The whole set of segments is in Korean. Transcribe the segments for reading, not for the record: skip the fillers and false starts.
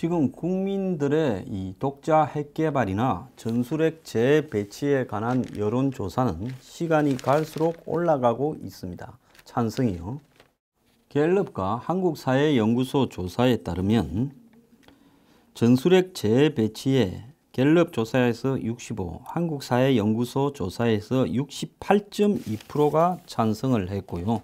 지금 국민들의 이 독자 핵 개발이나 전술핵 재배치에 관한 여론조사는 시간이 갈수록 올라가고 있습니다. 찬성이요. 갤럽과 한국사회연구소 조사에 따르면 전술핵 재배치에 갤럽 조사에서 65, 한국사회연구소 조사에서 68.2%가 찬성을 했고요.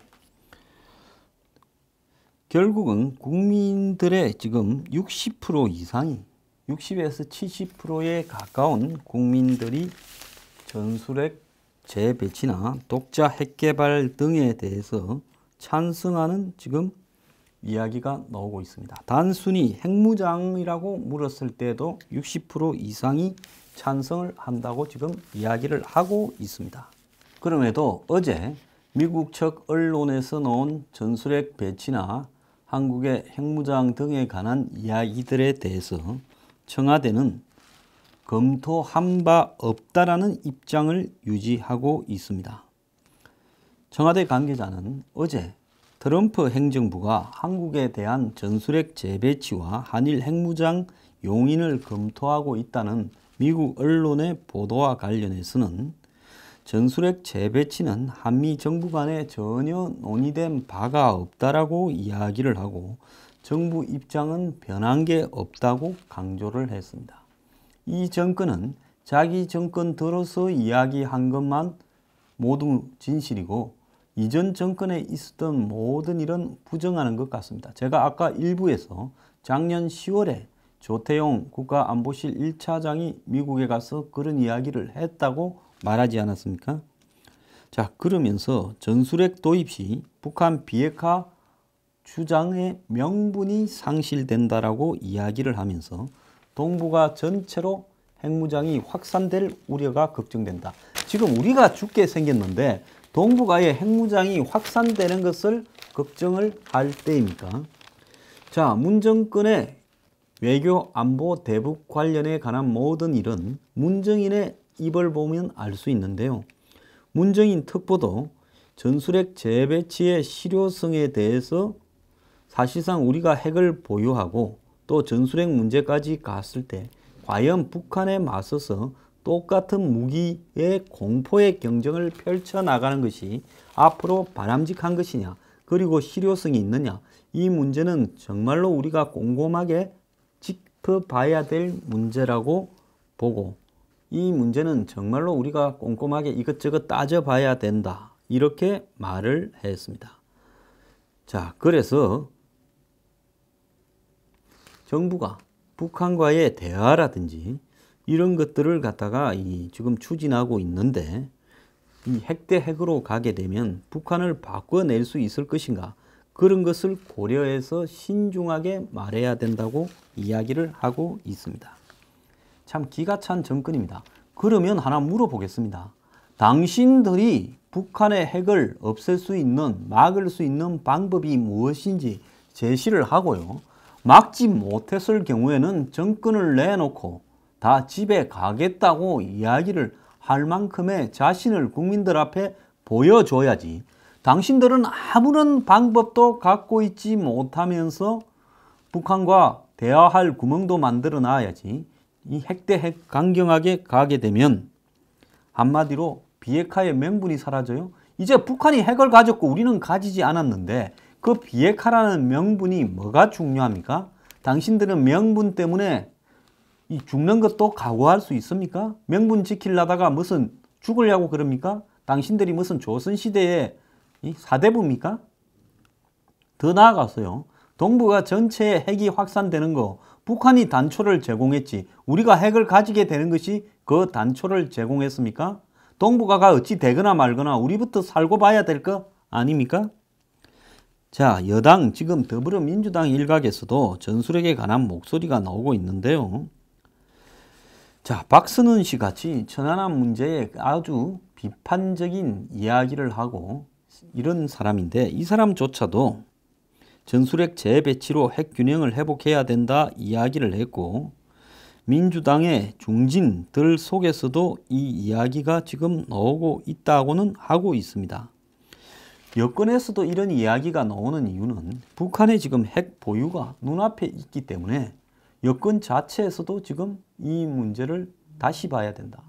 결국은 국민들의 지금 60% 이상이 60에서 70%에 가까운 국민들이 전술핵 재배치나 독자 핵개발 등에 대해서 찬성하는 지금 이야기가 나오고 있습니다. 단순히 핵무장이라고 물었을 때도 60% 이상이 찬성을 한다고 지금 이야기를 하고 있습니다. 그럼에도 어제 미국 측 언론에서 나온 전술핵 배치나 한국의 핵무장 등에 관한 이야기들에 대해서 청와대는 검토한 바 없다라는 입장을 유지하고 있습니다. 청와대 관계자는 어제 트럼프 행정부가 한국에 대한 전술핵 재배치와 한일 핵무장 용인을 검토하고 있다는 미국 언론의 보도와 관련해서는 전술핵 재배치는 한미 정부 간에 전혀 논의된 바가 없다라고 이야기를 하고 정부 입장은 변한 게 없다고 강조를 했습니다. 이 정권은 자기 정권 들어서 이야기한 것만 모두 진실이고 이전 정권에 있었던 모든 일은 부정하는 것 같습니다. 제가 아까 일부에서 작년 10월에 조태용 국가안보실 1차장이 미국에 가서 그런 이야기를 했다고 말하지 않았습니까? 자, 그러면서 전술핵 도입 시 북한 비핵화 주장의 명분이 상실된다라고 이야기를 하면서 동북아 전체로 핵무장이 확산될 우려가 걱정된다. 지금 우리가 죽게 생겼는데 동북아에 핵무장이 확산되는 것을 걱정을 할 때입니까? 자, 문 정권의 외교 안보 대북 관련에 관한 모든 일은 문정인의 입을 보면 알 수 있는데요. 문정인 특보도 전술핵 재배치의 실효성에 대해서 사실상 우리가 핵을 보유하고 또 전술핵 문제까지 갔을 때 과연 북한에 맞서서 똑같은 무기의 공포의 경쟁을 펼쳐나가는 것이 앞으로 바람직한 것이냐 그리고 실효성이 있느냐 이 문제는 정말로 우리가 꼼꼼하게 짚어봐야 될 문제라고 보고 이 문제는 정말로 우리가 꼼꼼하게 이것저것 따져봐야 된다. 이렇게 말을 했습니다. 자, 그래서 정부가 북한과의 대화라든지 이런 것들을 갖다가 지금 추진하고 있는데 이 핵 대 핵으로 가게 되면 북한을 바꿔낼 수 있을 것인가? 그런 것을 고려해서 신중하게 말해야 된다고 이야기를 하고 있습니다. 참 기가 찬 정권입니다. 그러면 하나 물어보겠습니다. 당신들이 북한의 핵을 없앨 수 있는, 막을 수 있는 방법이 무엇인지 제시를 하고요. 막지 못했을 경우에는 정권을 내놓고 다 집에 가겠다고 이야기를 할 만큼의 자신을 국민들 앞에 보여줘야지. 당신들은 아무런 방법도 갖고 있지 못하면서 북한과 대화할 구멍도 만들어 놔야지. 이 핵 대 핵 강경하게 가게 되면 한마디로 비핵화의 명분이 사라져요. 이제 북한이 핵을 가졌고 우리는 가지지 않았는데 그 비핵화라는 명분이 뭐가 중요합니까? 당신들은 명분 때문에 이 죽는 것도 각오할 수 있습니까? 명분 지키려다가 무슨 죽으려고 그럽니까? 당신들이 무슨 조선시대의 사대부입니까? 더 나아가서요. 동북아 전체에 핵이 확산되는 거 북한이 단초를 제공했지 우리가 핵을 가지게 되는 것이 그 단초를 제공했습니까? 동북아가 어찌 되거나 말거나 우리부터 살고 봐야 될 거 아닙니까? 자, 여당 지금 더불어민주당 일각에서도 전술핵에 관한 목소리가 나오고 있는데요. 자, 박선원 씨 같이 천안함 문제에 아주 비판적인 이야기를 하고 이런 사람인데 이 사람조차도 전술핵 재배치로 핵 균형을 회복해야 된다 이야기를 했고 민주당의 중진들 속에서도 이 이야기가 지금 나오고 있다고는 하고 있습니다. 여권에서도 이런 이야기가 나오는 이유는 북한의 지금 핵 보유가 눈앞에 있기 때문에 여건 자체에서도 지금 이 문제를 다시 봐야 된다.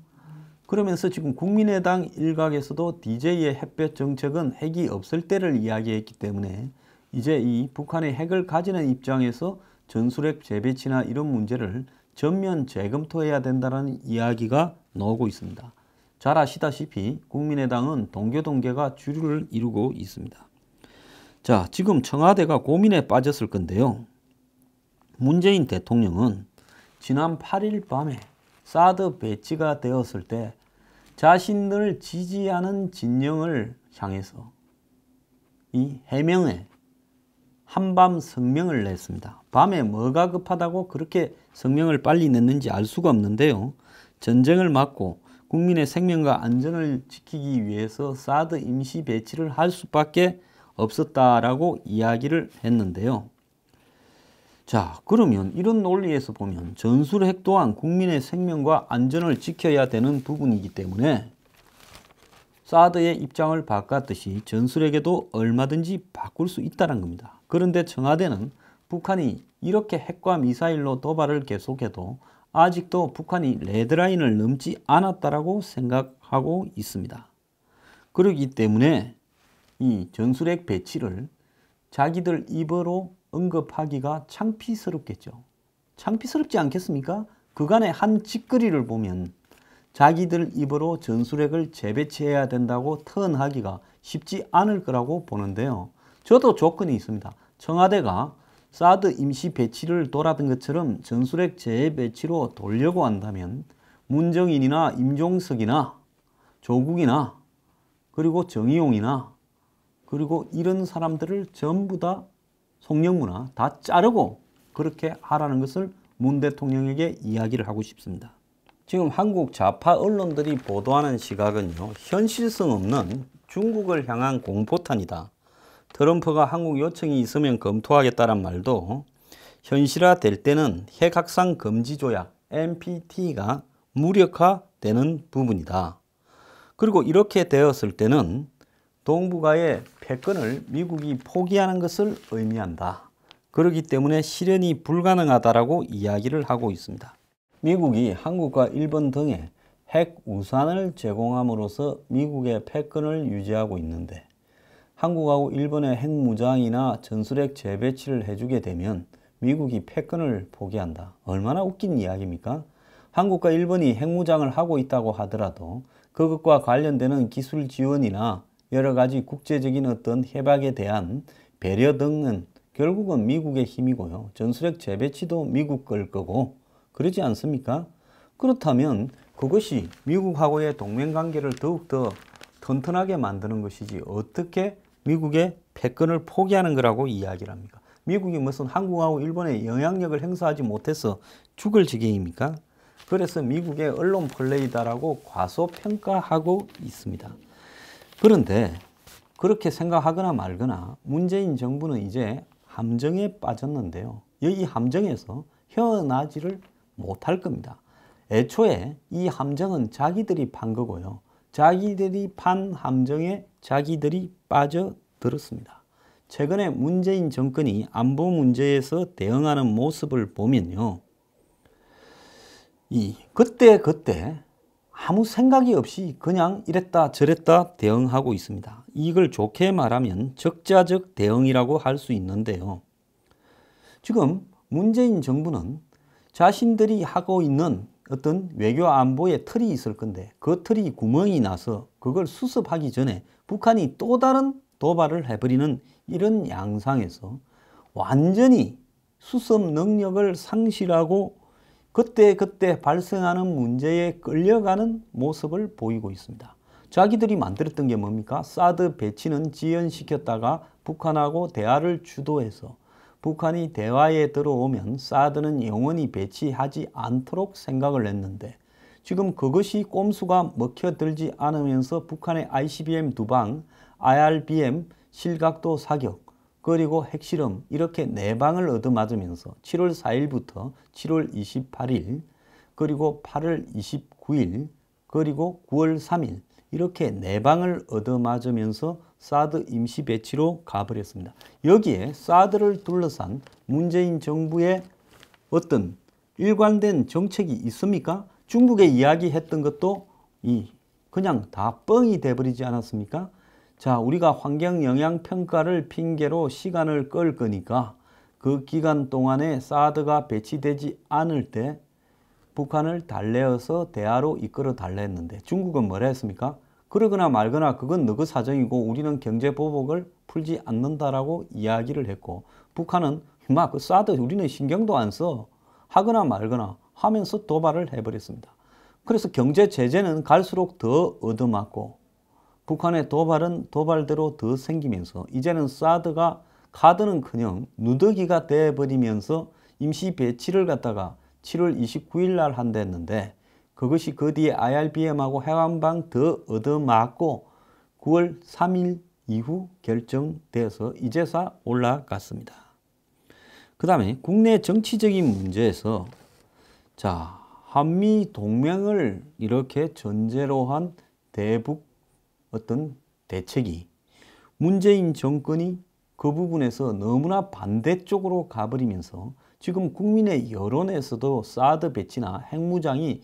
그러면서 지금 국민의당 일각에서도 DJ의 햇볕 정책은 핵이 없을 때를 이야기했기 때문에 이제 이 북한의 핵을 가지는 입장에서 전술핵 재배치나 이런 문제를 전면 재검토해야 된다는 이야기가 나오고 있습니다. 잘 아시다시피 국민의당은 동교동계가 주류를 이루고 있습니다. 자, 지금 청와대가 고민에 빠졌을 건데요. 문재인 대통령은 지난 8일 밤에 사드 배치가 되었을 때 자신을 지지하는 진영을 향해서 이 해명에 한밤 성명을 냈습니다. 밤에 뭐가 급하다고 그렇게 성명을 빨리 냈는지 알 수가 없는데요. 전쟁을 막고 국민의 생명과 안전을 지키기 위해서 사드 임시 배치를 할 수밖에 없었다라고 이야기를 했는데요. 자, 그러면 이런 논리에서 보면 전술핵 또한 국민의 생명과 안전을 지켜야 되는 부분이기 때문에 사드의 입장을 바꿨듯이 전술핵에도 얼마든지 바꿀 수 있다는 겁니다. 그런데 청와대는 북한이 이렇게 핵과 미사일로 도발을 계속해도 아직도 북한이 레드라인을 넘지 않았다라고 생각하고 있습니다. 그렇기 때문에 이 전술핵 배치를 자기들 입으로 언급하기가 창피스럽겠죠. 창피스럽지 않겠습니까? 그간의 한 짓거리를 보면 자기들 입으로 전술핵을 재배치해야 된다고 터언하기가 쉽지 않을 거라고 보는데요. 저도 조건이 있습니다. 청와대가 사드 임시 배치를 돌았던 것처럼 전술핵 재배치로 돌려고 한다면 문정인이나 임종석이나 조국이나 그리고 정의용이나 그리고 이런 사람들을 전부 다 송영무나 다 자르고 그렇게 하라는 것을 문 대통령에게 이야기를 하고 싶습니다. 지금 한국 좌파 언론들이 보도하는 시각은요, 현실성 없는 중국을 향한 공포탄이다. 트럼프가 한국 요청이 있으면 검토하겠다란 말도 현실화될 때는 핵확산 금지 조약 NPT가 무력화되는 부분이다. 그리고 이렇게 되었을 때는 동북아의 패권을 미국이 포기하는 것을 의미한다. 그렇기 때문에 실현이 불가능하다라고 이야기를 하고 있습니다. 미국이 한국과 일본 등에 핵 우산을 제공함으로써 미국의 패권을 유지하고 있는데 한국하고 일본의 핵무장이나 전술핵 재배치를 해주게 되면 미국이 패권을 포기한다. 얼마나 웃긴 이야기입니까? 한국과 일본이 핵무장을 하고 있다고 하더라도 그것과 관련되는 기술 지원이나 여러 가지 국제적인 어떤 협약에 대한 배려 등은 결국은 미국의 힘이고요. 전술핵 재배치도 미국 걸 거고 그러지 않습니까? 그렇다면 그것이 미국하고의 동맹관계를 더욱더 튼튼하게 만드는 것이지 어떻게 미국의 패권을 포기하는 거라고 이야기를 합니까? 미국이 무슨 한국하고 일본에 영향력을 행사하지 못해서 죽을 지경입니까? 그래서 미국의 언론 플레이다라고 과소평가하고 있습니다. 그런데 그렇게 생각하거나 말거나 문재인 정부는 이제 함정에 빠졌는데요. 이 함정에서 헤어나지를 못할 겁니다. 애초에 이 함정은 자기들이 판 거고요. 자기들이 판 함정에 자기들이 빠져들었습니다. 최근에 문재인 정권이 안보 문제에서 대응하는 모습을 보면요. 그때 아무 생각이 없이 그냥 이랬다 저랬다 대응하고 있습니다. 이걸 좋게 말하면 적자적 대응이라고 할 수 있는데요. 지금 문재인 정부는 자신들이 하고 있는 어떤 외교 안보의 틀이 있을 건데 그 틀이 구멍이 나서 그걸 수습하기 전에 북한이 또 다른 도발을 해버리는 이런 양상에서 완전히 수습 능력을 상실하고 그때 발생하는 문제에 끌려가는 모습을 보이고 있습니다. 자기들이 만들었던 게 뭡니까? 사드 배치는 지연시켰다가 북한하고 대화를 주도해서 북한이 대화에 들어오면 사드는 영원히 배치하지 않도록 생각을 했는데 지금 그것이 꼼수가 먹혀들지 않으면서 북한의 ICBM 2방, IRBM 실각도 사격, 그리고 핵실험 이렇게 4방을 얻어맞으면서 7월 4일부터 7월 28일 그리고 8월 29일 그리고 9월 3일 이렇게 4방을 얻어맞으면서 사드 임시 배치로 가버렸습니다. 여기에 사드를 둘러싼 문재인 정부의 어떤 일관된 정책이 있습니까? 중국에 이야기했던 것도 그냥 다 뻥이 돼버리지 않았습니까? 자, 우리가 환경영향평가를 핑계로 시간을 끌 거니까 그 기간 동안에 사드가 배치되지 않을 때 북한을 달래어서 대화로 이끌어 달라 했는데 중국은 뭐라 했습니까? 그러거나 말거나 그건 너그 사정이고 우리는 경제보복을 풀지 않는다라고 이야기를 했고, 북한은 그 사드 우리는 신경도 안 써 하거나 말거나 하면서 도발을 해버렸습니다. 그래서 경제 제재는 갈수록 더 얻어맞고 북한의 도발은 도발대로 더 생기면서 이제는 사드가 카드는커녕 누더기가 돼버리면서 임시 배치를 갖다가 7월 29일 날 한댔는데 그것이 그 뒤에 IRBM하고 핵한방 더 얻어맞고 9월 3일 이후 결정돼서 이제서 올라갔습니다. 그 다음에 국내 정치적인 문제에서 자, 한미 동맹을 이렇게 전제로 한 대북 어떤 대책이 문재인 정권이 그 부분에서 너무나 반대쪽으로 가버리면서 지금 국민의 여론에서도 사드 배치나 핵무장이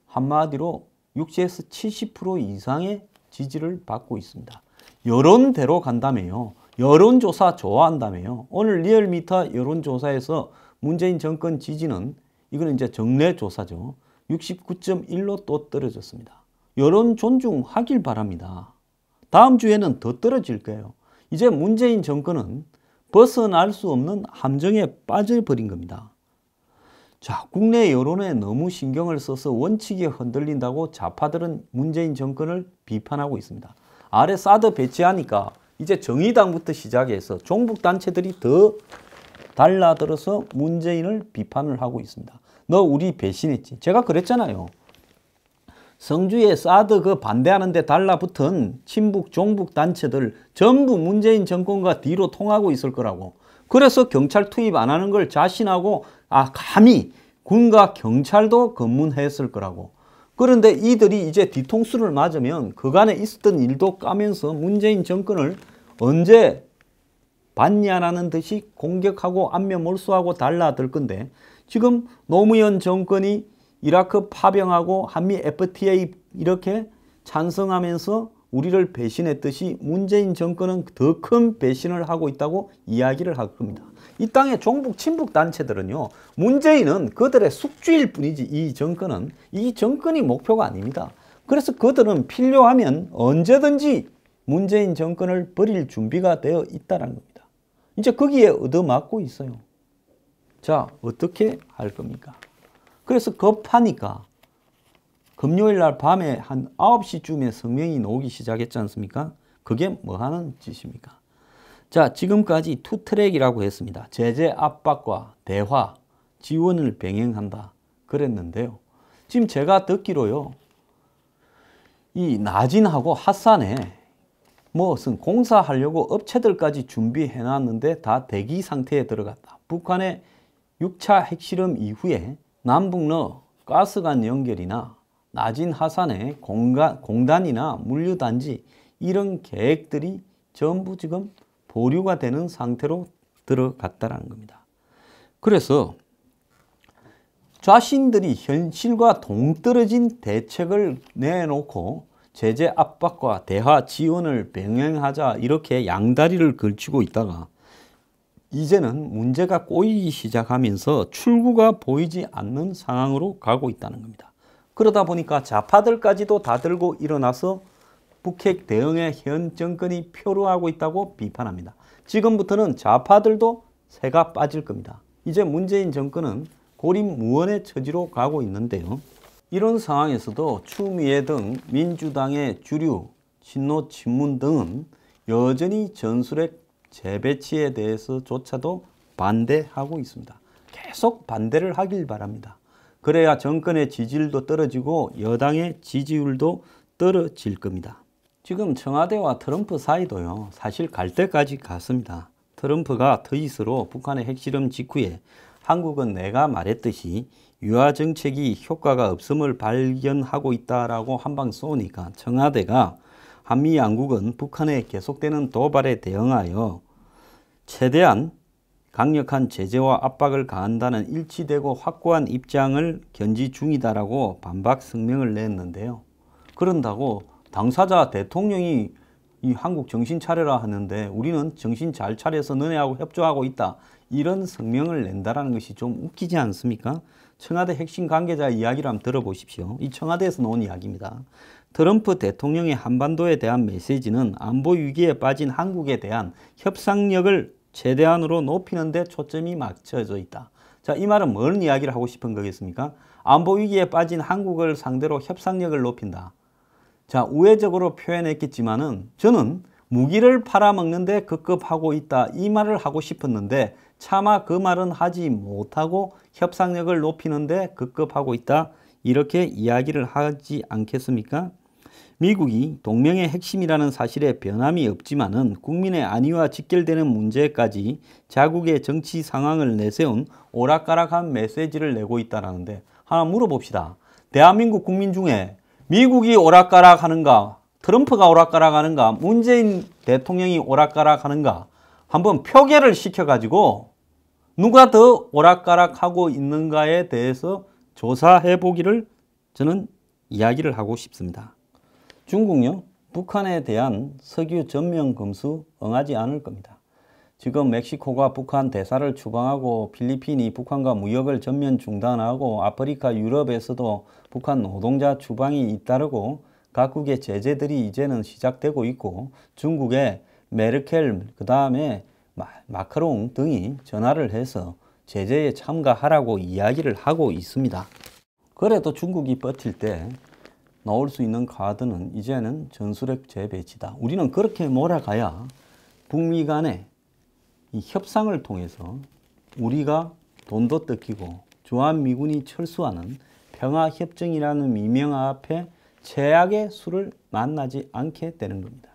한마디로 60에서 70% 이상의 지지를 받고 있습니다. 여론대로 간다며요. 여론조사 좋아한다며요. 오늘 리얼미터 여론조사에서 문재인 정권 지지는 이거는 이제 정례조사죠. 69.1로 또 떨어졌습니다. 여론 존중하길 바랍니다. 다음 주에는 더 떨어질 거예요. 이제 문재인 정권은 벗어날 수 없는 함정에 빠져버린 겁니다. 자, 국내 여론에 너무 신경을 써서 원칙이 흔들린다고 좌파들은 문재인 정권을 비판하고 있습니다. 아래 사드 배치하니까 이제 정의당부터 시작해서 종북단체들이 더 달라들어서 문재인을 비판을 하고 있습니다. 너 우리 배신했지. 제가 그랬잖아요. 성주에 사드 그 반대하는데 달라붙은 친북 종북 단체들 전부 문재인 정권과 뒤로 통하고 있을 거라고. 그래서 경찰 투입 안 하는 걸 자신하고 감히 군과 경찰도 검문했을 거라고. 그런데 이들이 이제 뒤통수를 맞으면 그간에 있었던 일도 까면서 문재인 정권을 언제 봤냐라는 듯이 공격하고 안면 몰수하고 달라들 건데, 지금 노무현 정권이 이라크 파병하고 한미 FTA 이렇게 찬성하면서 우리를 배신했듯이 문재인 정권은 더 큰 배신을 하고 있다고 이야기를 할 겁니다. 이 땅의 종북 친북 단체들은요, 문재인은 그들의 숙주일 뿐이지 이 정권이 목표가 아닙니다. 그래서 그들은 필요하면 언제든지 문재인 정권을 버릴 준비가 되어 있다는 겁니다. 이제 거기에 얻어맞고 있어요. 자, 어떻게 할 겁니까? 그래서 급하니까 금요일 날 밤에 한 9시쯤에 성명이 나오기 시작했지 않습니까? 그게 뭐 하는 짓입니까? 자, 지금까지 투트랙이라고 했습니다. 제재 압박과 대화, 지원을 병행한다 그랬는데요. 지금 제가 듣기로요, 이 나진하고 핫산에 무슨 공사하려고 업체들까지 준비해 놨는데 다 대기 상태에 들어갔다. 북한의 6차 핵실험 이후에 남북러 가스관 연결이나 나진 하산의 공단이나 물류단지 이런 계획들이 전부 지금 보류가 되는 상태로 들어갔다는 겁니다. 그래서 자신들이 현실과 동떨어진 대책을 내놓고 제재 압박과 대화 지원을 병행하자 이렇게 양다리를 걸치고 있다가 이제는 문제가 꼬이기 시작하면서 출구가 보이지 않는 상황으로 가고 있다는 겁니다. 그러다 보니까 좌파들까지도 다 들고 일어나서 북핵 대응에 현 정권이 표류하고 있다고 비판합니다. 지금부터는 좌파들도 새가 빠질 겁니다. 이제 문재인 정권은 고립무원의 처지로 가고 있는데요. 이런 상황에서도 추미애 등 민주당의 주류, 친노 친문 등은 여전히 전술핵 재배치에 대해서조차도 반대하고 있습니다. 계속 반대를 하길 바랍니다. 그래야 정권의 지지율도 떨어지고 여당의 지지율도 떨어질 겁니다. 지금 청와대와 트럼프 사이도요, 사실 갈 때까지 갔습니다. 트럼프가 트윗으로 북한의 핵실험 직후에 한국은 내가 말했듯이 유화 정책이 효과가 없음을 발견하고 있다라고 한 방 쏘니까 청와대가 한미 양국은 북한의 계속되는 도발에 대응하여 최대한 강력한 제재와 압박을 가한다는 일치되고 확고한 입장을 견지 중이다라고 반박 성명을 냈는데요. 그런다고 당사자 대통령이 이 한국 정신 차려라 하는데 우리는 정신 잘 차려서 너네하고 협조하고 있다. 이런 성명을 낸다라는 것이 좀 웃기지 않습니까? 청와대 핵심 관계자 이야기를 한번 들어보십시오. 이 청와대에서 나온 이야기입니다. 트럼프 대통령의 한반도에 대한 메시지는 안보 위기에 빠진 한국에 대한 협상력을 최대한으로 높이는 데 초점이 맞춰져 있다. 자, 이 말은 뭔 이야기를 하고 싶은 거겠습니까? 안보 위기에 빠진 한국을 상대로 협상력을 높인다. 자, 우회적으로 표현했겠지만은 저는 무기를 팔아먹는데 급급하고 있다. 이 말을 하고 싶었는데 차마 그 말은 하지 못하고 협상력을 높이는데 급급하고 있다. 이렇게 이야기를 하지 않겠습니까? 미국이 동맹의 핵심이라는 사실에 변함이 없지만은 국민의 안위와 직결되는 문제까지 자국의 정치 상황을 내세운 오락가락한 메시지를 내고 있다는데 하나 물어봅시다. 대한민국 국민 중에 미국이 오락가락 하는가, 트럼프가 오락가락 하는가, 문재인 대통령이 오락가락 하는가 한번 표결을 시켜가지고 누가 더 오락가락 하고 있는가에 대해서 조사해 보기를 저는 이야기를 하고 싶습니다. 중국요, 북한에 대한 석유 전면 검수 응하지 않을 겁니다. 지금 멕시코가 북한 대사를 추방하고 필리핀이 북한과 무역을 전면 중단하고 아프리카, 유럽에서도 북한 노동자 추방이 잇따르고 각국의 제재들이 이제는 시작되고 있고 중국의 메르켈, 그 다음에 마크롱 등이 전화를 해서 제재에 참가하라고 이야기를 하고 있습니다. 그래도 중국이 버틸 때 나올 수 있는 카드는 이제는 전술핵 재배치다. 우리는 그렇게 몰아가야 북미 간의 이 협상을 통해서 우리가 돈도 뜯기고 주한미군이 철수하는 평화협정이라는 미명 앞에 최악의 수를 만나지 않게 되는 겁니다.